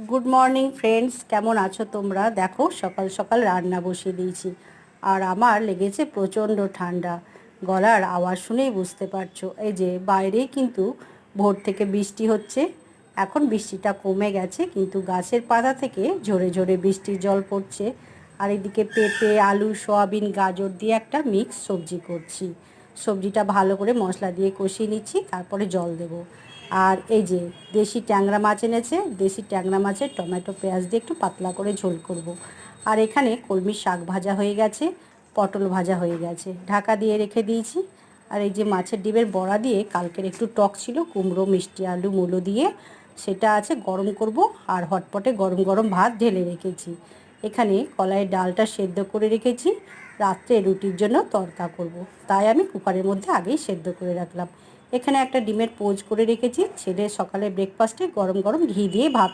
Good morning friends, কেমন আছো তোমরা? দেখো সকাল সকাল রান্না বসিয়ে দিয়েছি। আর আমার লেগেছে প্রচণ্ড ঠান্ডা। গলার আওয়াজ শুনেই বুঝতে পারছো। এই যে বাইরেই কিন্তু ভোর থেকে বৃষ্টি হচ্ছে। এখন বৃষ্টিটা কমে গেছে, কিন্তু গাছের পাতা থেকে ঝরে ঝরে বৃষ্টির জল পড়ছে। আর এদিকে পেঁপে, আলু, সয়াবিন, গাজর দিয়ে একটা মিক্স সবজি করছি। সবজিটা ভালো করে মশলা দিয়ে কষিয়ে নিচ্ছি, তারপরে জল দেবো। আর এই যে দেশি ট্যাংরা মাছ এনেছে, দেশি ট্যাংরা মাছের টমেটো পেঁয়াজ দিয়ে একটু পাতলা করে ঝোল করব। আর এখানে কলমি শাক ভাজা হয়ে গেছে, পটল ভাজা হয়ে গেছে, ঢাকা দিয়ে রেখে দিয়েছি। আর এই যে মাছের ডিমের বড়া দিয়ে কালকের একটু টক ছিল, কুমড়ো, মিষ্টি আলু, মূলো দিয়ে, সেটা আছে, গরম করব। আর হটপটে গরম গরম ভাত ঢেলে রেখেছি। এখানে কলাইয়ের ডালটা সেদ্ধ করে রেখেছি, রাত্রে রুটির জন্য তড়কা করব। তাই আমি কুকারের মধ্যে আগেই সেদ্ধ করে রাখলাম। এখানে একটা ডিমের পোচ করে রেখেছি, ছেলে সকালে ব্রেকফাস্টে গরম গরম ঘি দিয়ে ভাত